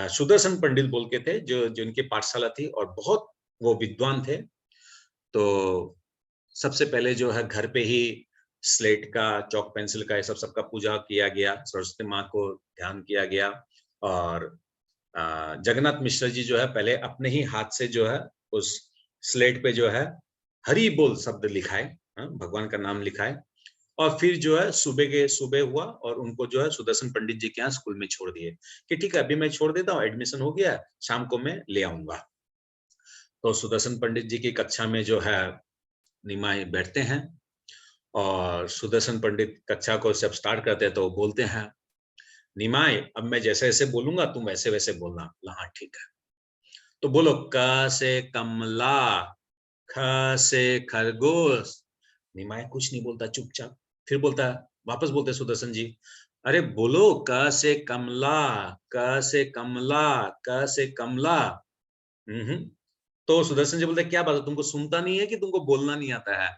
सुदर्शन पंडित बोल के थे, जो जिनकी पाठशाला थी और बहुत वो विद्वान थे। तो सबसे पहले जो है घर पे ही स्लेट का, चॉक पेंसिल का, ये सब सबका पूजा किया गया, सरस्वती माँ को ध्यान किया गया। और जगन्नाथ मिश्र जी जो है पहले अपने ही हाथ से जो है उस स्लेट पे जो है हरि बोल शब्द लिखाए, भगवान का नाम लिखाए। और फिर जो है सुबह हुआ और उनको जो है सुदर्शन पंडित जी के यहाँ स्कूल में छोड़ दिए कि ठीक है अभी मैं छोड़ देता हूँ, एडमिशन हो गया, शाम को मैं ले आऊंगा। तो सुदर्शन पंडित जी की कक्षा में जो है निमाई बैठते हैं, और सुदर्शन पंडित कक्षा को जब स्टार्ट करते हैं तो वो बोलते हैं, निमाई अब मैं जैसे जैसे बोलूंगा तुम वैसे वैसे बोलना। हाँ ठीक है। तो बोलो, क से कमला, ख से खरगोश। निमाय कुछ नहीं बोलता, चुपचाप। फिर बोलता है, वापस बोलते सुदर्शन जी, अरे बोलो, क से कमला, क से कमला, क से कमला। तो सुदर्शन जी बोलते क्या बात है, तुमको सुनता नहीं है कि तुमको बोलना नहीं आता है?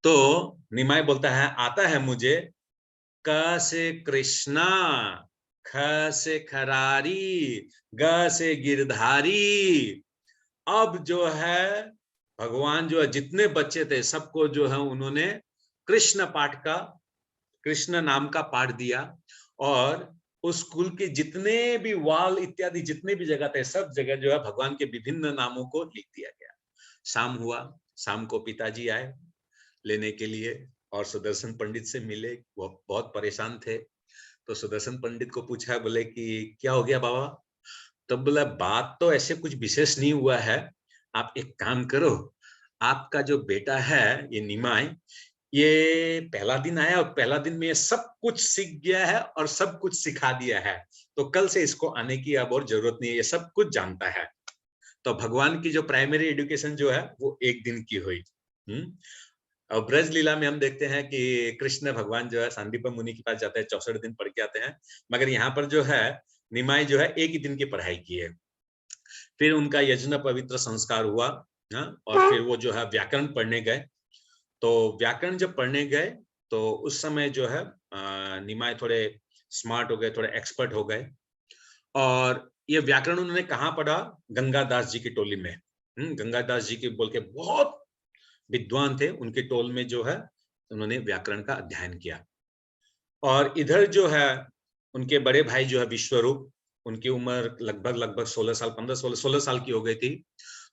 तो निमाय बोलता है, आता है मुझे। क से कृष्णा, ख से खरारी, ग से गिरधारी। अब जो है भगवान जो है जितने बच्चे थे सबको जो है उन्होंने कृष्ण पाठ का, कृष्ण नाम का पाठ दिया, और उस स्कूल के जितने भी वॉल इत्यादि जितने भी जगह थे सब जगह जो है भगवान के विभिन्न नामों को लिख दिया गया। शाम हुआ, शाम को पिताजी आए लेने के लिए और सुदर्शन पंडित से मिले। वो बहुत परेशान थे, तो सुदर्शन पंडित को पूछा, बोले कि क्या हो गया बाबा? तब बोला बात तो ऐसे कुछ विशेष नहीं हुआ है, आप एक काम करो, आपका जो बेटा है ये निमाय, ये पहला दिन आया और पहला दिन में ये सब कुछ सीख गया है और सब कुछ सिखा दिया है, तो कल से इसको आने की अब और जरूरत नहीं है, ये सब कुछ जानता है। तो भगवान की जो प्राइमरी एजुकेशन जो है वो एक दिन की हुई। और ब्रज लीला में हम देखते हैं कि कृष्ण भगवान जो है सांदीपन मुनि के पास जाते हैं, 64 दिन पढ़ के आते हैं, मगर यहाँ पर जो है निमाई जो है एक ही दिन की पढ़ाई की है। फिर उनका यज्ञ पवित्र संस्कार हुआ, और फिर वो जो है व्याकरण पढ़ने गए। तो व्याकरण जब पढ़ने गए तो उस समय जो है निमाय थोड़े स्मार्ट हो गए, थोड़े एक्सपर्ट हो गए, और ये व्याकरण उन्होंने कहाँ पढ़ा? गंगादास जी की टोली में। गंगादास जी के बोल के बहुत विद्वान थे, उनके टोल में जो है उन्होंने व्याकरण का अध्ययन किया। और इधर जो है उनके बड़े भाई जो है विश्वरूप, उनकी उम्र लगभग 16 साल, 15-16 साल की हो गई थी।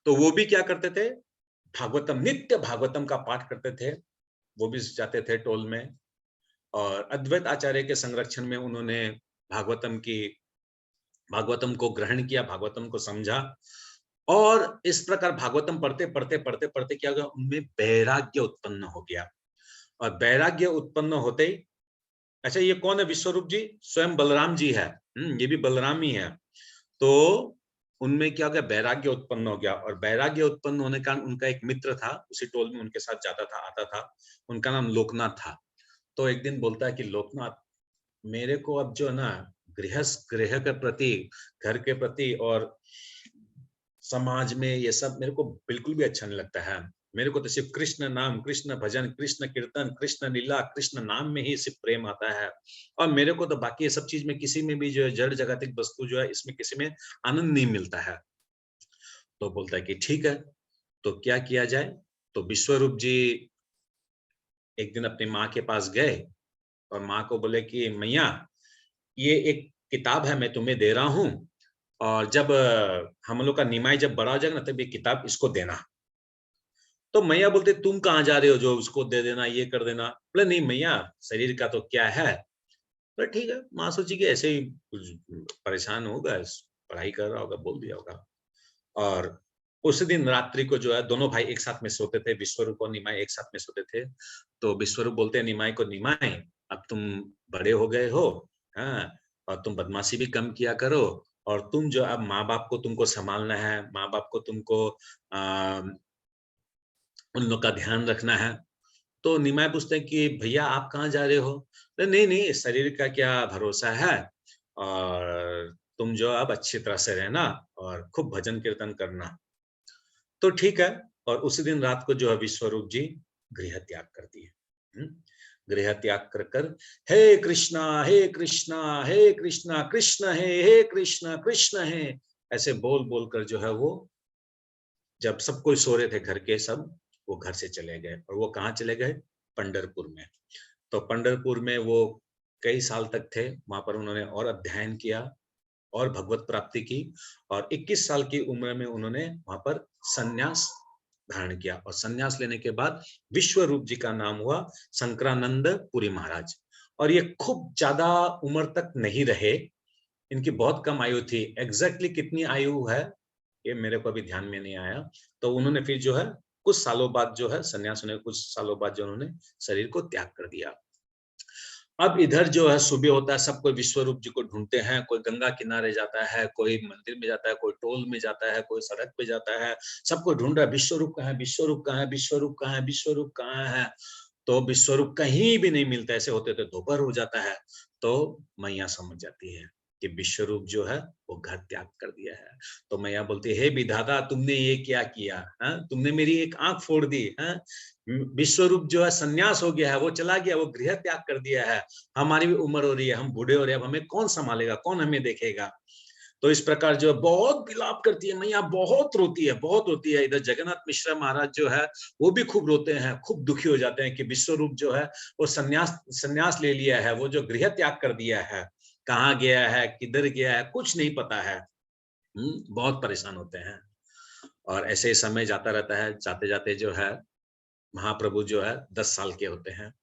तो वो भी क्या करते थे? भागवतम, नित्य भागवतम का पाठ करते थे। वो भी जाते थे टोल में, और अद्वैत आचार्य के संरक्षण में उन्होंने भागवतम की भागवतम को ग्रहण किया, भागवतम को समझा, और इस प्रकार भागवतम पढ़ते क्या हो गया? उनमें वैराग्य उत्पन्न हो गया। और वैराग्य उत्पन्न होते ही, अच्छा ये कौन है विश्वरूप जी? स्वयं बलराम जी है। ये भी बलराम ही है। तो उनमें क्या हो गया? वैराग्य उत्पन्न हो गया, और वैराग्य उत्पन्न होने का उनका एक मित्र था, उसी टोल में उनके साथ जाता था, आता था, उनका नाम लोकनाथ था। तो एक दिन बोलता है कि लोकनाथ, मेरे को अब जो है ना गृह के प्रति, घर के प्रति और समाज में ये सब मेरे को बिल्कुल भी अच्छा नहीं लगता है। मेरे को तो सिर्फ कृष्ण नाम, कृष्ण भजन, कृष्ण कीर्तन, कृष्ण लीला, कृष्ण नाम में ही सिर्फ प्रेम आता है, और मेरे को तो बाकी ये सब चीज में किसी में भी जो है जड़ जगतिक वस्तु जो है इसमें किसी में आनंद नहीं मिलता है। तो बोलता है कि ठीक है, तो क्या किया जाए? तो विश्वरूप जी एक दिन अपनी माँ के पास गए और माँ को बोले कि मैया, ये एक किताब है, मैं तुम्हें दे रहा हूँ, और जब हम लोग का निमाई जब बड़ा हो जाएगा ना तब ये किताब इसको देना। तो मैया बोलते तुम कहाँ जा रहे हो जो उसको दे देना, ये कर देना? बोले नहीं मैया, शरीर का तो क्या है। बोले ठीक है। माँ सोची कि ऐसे ही कुछ परेशान होगा, पढ़ाई कर रहा होगा, बोल दिया होगा। और उस दिन रात्रि को जो है दोनों भाई एक साथ में सोते थे, विश्वरूप और निमाई एक साथ में सोते थे। तो विश्वरूप बोलते हैं निमाई को, निमाई अब तुम बड़े हो गए हो, हाँ, और तुम बदमाशी भी कम किया करो, और तुम जो अब माँ बाप को तुमको संभालना है, माँ बाप को तुमको उन लोग का ध्यान रखना है। तो निमाय पूछते हैं कि भैया आप कहाँ जा रहे हो? नहीं नहीं, शरीर का क्या भरोसा है, और तुम जो अब अच्छी तरह से रहना और खूब भजन कीर्तन करना। तो ठीक है। और उसी दिन रात को जो है विश्वरूप जी गृह त्याग कर दिए। गृह त्याग कर कर हे कृष्णा, हे कृष्णा, हे कृष्णा, कृष्ण है, हे कृष्ण, कृष्ण है, ऐसे बोल बोल कर जो है वो, जब सब कोई सो रहे थे घर के सब, वो घर से चले गए। और वो कहाँ चले गए? पंढरपुर में। तो पंढरपुर में वो कई साल तक थे, वहां पर उन्होंने और अध्ययन किया और भगवत प्राप्ति की, और 21 साल की उम्र में उन्होंने वहां पर संन्यास धारण किया। और संन्यास लेने के बाद विश्वरूप जी का नाम हुआ शंकरानंद पुरी महाराज। और ये खूब ज्यादा उम्र तक नहीं रहे, इनकी बहुत कम आयु थी। एग्जैक्टली कितनी आयु है ये मेरे को अभी ध्यान में नहीं आया। तो उन्होंने फिर जो है कुछ सालों बाद जो है संन्यास होने के कुछ सालों बाद जो उन्होंने शरीर को त्याग कर दिया। अब इधर जो है सुबह होता है, सब कोई विश्वरूप जी को ढूंढते हैं, कोई गंगा किनारे जाता है, कोई मंदिर में जाता है, कोई टोल में जाता है, कोई सड़क पे जाता है, सबको ढूंढ रहा है विश्वरूप कहाँ है, विश्वरूप कहाँ है, विश्वरूप कहाँ है, विश्वरूप कहाँ है। तो विश्वरूप कहीं भी नहीं मिलता, ऐसे होते तो दोपहर हो जाता है। तो मैया समझ जाती है कि विश्वरूप जो है वो घर त्याग कर दिया है। तो मैया बोलती है, हे विधाता, तुमने ये क्या किया? तुमने मेरी एक आंख फोड़ दी। विश्वरूप जो है संन्यास हो गया है, वो चला गया, वो गृह त्याग कर दिया है, हमारी भी उम्र हो रही है, हम बूढ़े हो रहे हैं, अब हमें कौन संभालेगा, कौन हमें देखेगा? तो इस प्रकार जो बहुत विलाप करती है मैया, बहुत रोती है, बहुत रोती है। इधर जगन्नाथ मिश्र महाराज जो है वो भी खूब रोते हैं, खूब दुखी हो जाते हैं कि विश्वरूप जो है वो संन्यास ले लिया है, वो जो गृह त्याग कर दिया है, कहाँ गया है, किधर गया है, कुछ नहीं पता है। बहुत परेशान होते हैं। और ऐसे ही समय जाता रहता है, जाते जाते जो है महाप्रभु जो है 10 साल के होते हैं।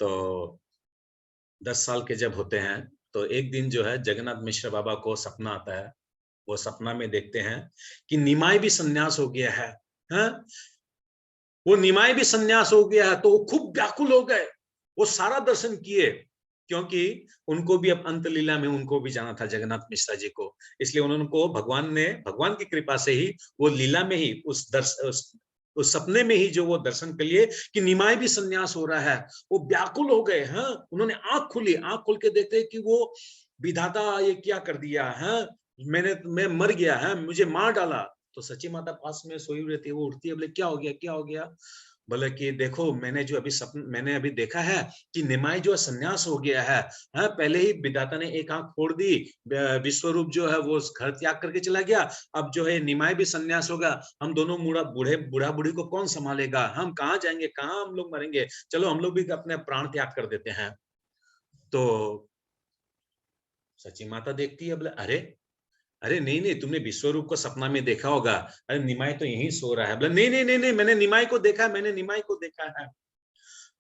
तो 10 साल के जब होते हैं तो एक दिन जो है जगन्नाथ मिश्र बाबा को सपना आता है। वो सपना में देखते हैं कि निमाई भी संन्यास हो गया है। हाँ? वो निमाई भी संन्यास हो गया है, तो वो खूब व्याकुल हो गए। वो सारा दर्शन किए, क्योंकि उनको भी अब अंत लीला में उनको भी जाना था, जगन्नाथ मिश्रा जी को। इसलिए उन्होंने को भगवान की कृपा से ही वो लीला में ही उस सपने में ही जो वो दर्शन कर लिए कि निमाई भी संन्यास हो रहा है, वो व्याकुल हो गए। हाँ, उन्होंने आंख खोल के देखते कि वो विधाता ये क्या कर दिया है, मैं मर गया है, मुझे मार डाला। तो सची माता पास में सोई रहती है, वो उठती है, बोले क्या हो गया, क्या हो गया? बोले कि देखो मैंने अभी देखा है कि निमाई जो संन्यास हो गया है। हाँ, पहले ही विधाता ने एक आंख फोड़ दी, विश्वरूप जो है वो घर त्याग करके चला गया। अब जो है निमाई भी संन्यास होगा, हम दोनों बूढ़ा बूढ़ी को कौन संभालेगा? हम कहाँ जाएंगे, कहाँ हम लोग मरेंगे? चलो हम लोग भी अपने प्राण त्याग कर देते हैं। तो सची माता देखती है, बोले अरे अरे नहीं नहीं, तुमने विश्वरूप को सपना में देखा होगा। अरे निमाई तो यहीं सो रहा है। बोले नहीं नहीं नहीं नहीं, मैंने निमाई को देखा है, मैंने निमाई को देखा है।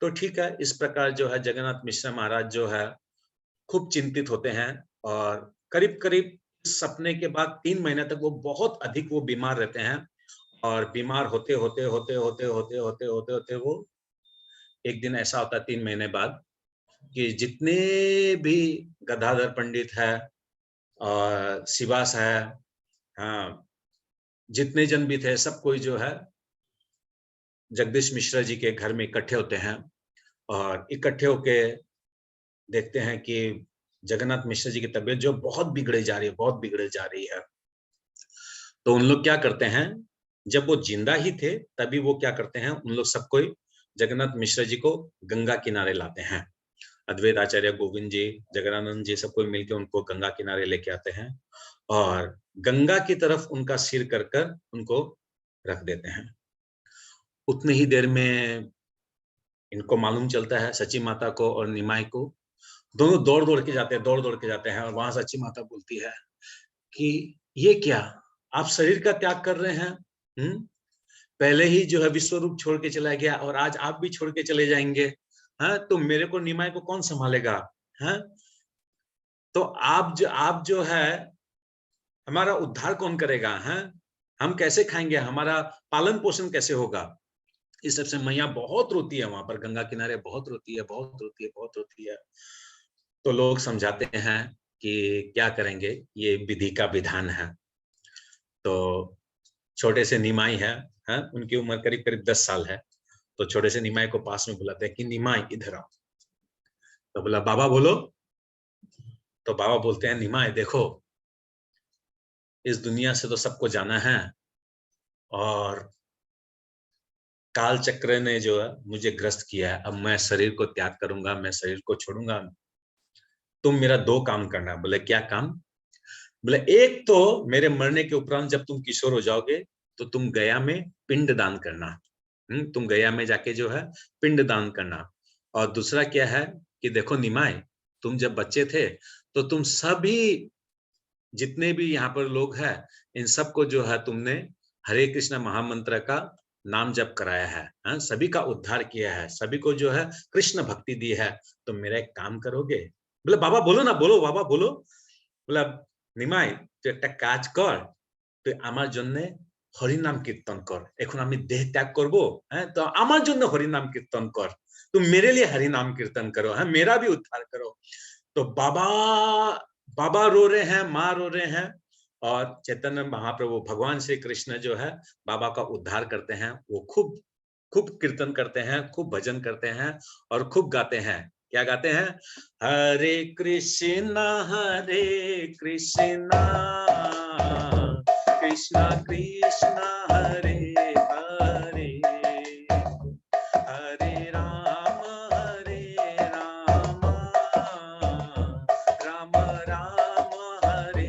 तो ठीक है, इस प्रकार जो है जगन्नाथ मिश्र महाराज जो है खूब चिंतित होते हैं। और करीब करीब सपने के बाद 3 महीने तक वो बहुत अधिक वो बीमार रहते हैं। और बीमार होते होते होते होते होते होते होते होते वो एक दिन ऐसा होता है 3 महीने बाद कि जितने भी गदाधर पंडित है और शिवास है, हाँ, जितने जन भी थे, सब कोई जो है जगदीश मिश्रा जी के घर में इकट्ठे होते हैं। और इकट्ठे होके देखते हैं कि जगन्नाथ मिश्र जी की तबीयत जो बहुत बिगड़े जा रही है, बहुत बिगड़े जा रही है। तो उन लोग क्या करते हैं, जब वो जिंदा ही थे तभी वो क्या करते हैं, उन लोग सब कोई जगन्नाथ मिश्र जी को गंगा किनारे लाते हैं। अद्वैत आचार्य, गोविंद जी, जगदानंद जी, सब कोई मिलकर उनको गंगा किनारे लेके आते हैं और गंगा की तरफ उनका सिर कर कर उनको रख देते हैं। उतनी ही देर में इनको मालूम चलता है, सची माता को और निमाई को, दोनों दौड़-दौड़ के जाते हैं, दौड़-दौड़ के जाते हैं। और वहां सची माता बोलती है कि ये क्या, आप शरीर का त्याग कर रहे हैं? पहले ही जो है विश्वरूप छोड़ के चला गया और आज आप भी छोड़ के चले जाएंगे। हाँ, तो मेरे को निमाई को कौन संभालेगा? हाँ, तो आप जो है हमारा उद्धार कौन करेगा? हैं? हम कैसे खाएंगे? हमारा पालन पोषण कैसे होगा? इस सबसे मैया बहुत रोती है, वहां पर गंगा किनारे बहुत रोती है, बहुत रोती है, बहुत रोती है। तो लोग समझाते हैं कि क्या करेंगे, ये विधि का विधान है। तो छोटे से निमाई है, उनकी उम्र करीब करीब 10 साल है। तो छोटे से निमाई को पास में बुलाते हैं कि निमाई इधर आओ। तो बोला बाबा बोलो। तो बाबा बोलते हैं निमाई देखो, इस दुनिया से तो सबको जाना है और काल चक्र ने जो है मुझे ग्रस्त किया है। अब मैं शरीर को त्याग करूंगा, मैं शरीर को छोड़ूंगा। तुम मेरा 2 काम करना। बोले क्या काम? बोले एक तो मेरे मरने के उपरांत जब तुम किशोर हो जाओगे तो तुम गया में पिंड दान करना। तुम गया में जाके जो है पिंड दान करना। और दूसरा क्या है कि देखो निमाई, तुम जब बच्चे थे तो तुम सभी जितने भी यहाँ पर लोग हैं, इन सबको जो है तुमने हरे कृष्ण महामंत्र का नाम जप कराया है, हाँ? सभी का उद्धार किया है, सभी को जो है कृष्ण भक्ति दी है। तो मेरा एक काम करोगे? बोले बाबा बोलो ना, बोलो बाबा बोलो। बोला নিমাই তুই একটা কাজ কর, তুই আমার জন্য হরিনাম কীর্তন কর। এখন আমি দেহ ত্যাগ করব, হ্যাঁ, তো আমার জন্য হরিনাম কীর্তন কর। तुम मेरे लिए हरि नाम कीर्तन करो, हाँ, मेरा भी उद्धार करो। तो बाबा बाबा रो रहे हैं, माँ रो रहे हैं। और चैतन्य महाप्रभु भगवान श्री कृष्ण जो है बाबा का उद्धार करते हैं। वो खूब खूब कीर्तन करते हैं, खूब भजन करते हैं और खूब गाते हैं। क्या गाते हैं? हरे कृष्णा कृष्णा कृष्णा हरे हरे, हरे राम राम राम हरे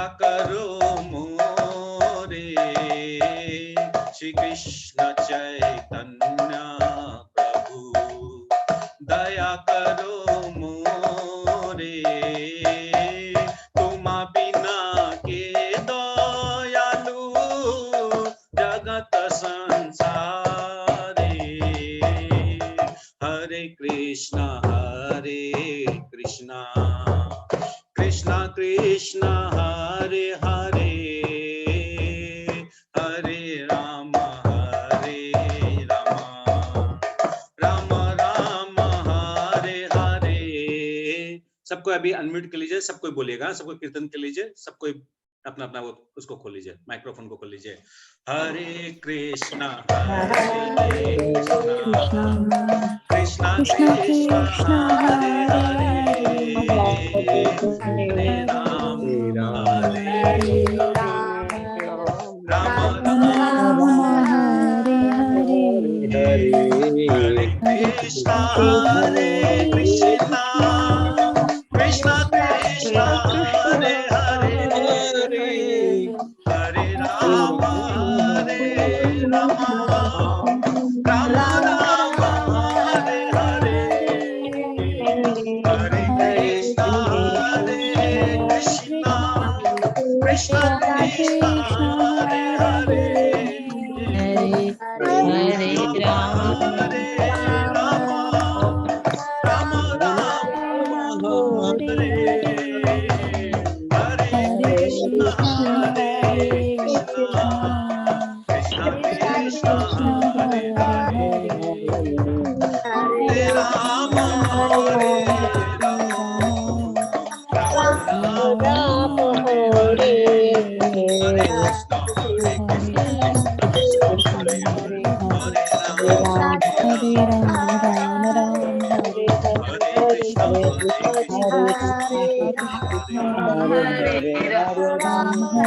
दया करो मोरे श्री कृष्ण चैतन्य प्रभु दया करो मोरे तुम बिना के दयालु जगत संसारे हरे कृष्णा कृष्णा कृष्णा हरे हरे हरे राम राम राम हरे हरे। सबको अभी अनम्यूट कर लीजिए, सबको बोलिएगा, सबको कीर्तन कर लीजिए, सबको अपना अपना वो उसको खोल लीजिए, माइक्रोफोन को खोल लीजिए। हरे कृष्णा कृष्णा कृष्णा हरे हरे हरे राम हरे राम राम हरे हरे हरे कृष्णा कृष्णा कृष्णा हरे हरे हरे राम राम राम हरे हरे हरे कृष्णा कृष्णा कृष्णा हरे हरे हरे राम राम राम हरे हरे कृष्णा कृष्णा कृष्णा हरे हरे हरे राम हरे राम हरे हरे कृष्णा हरे Hare Rama, Hare Rama,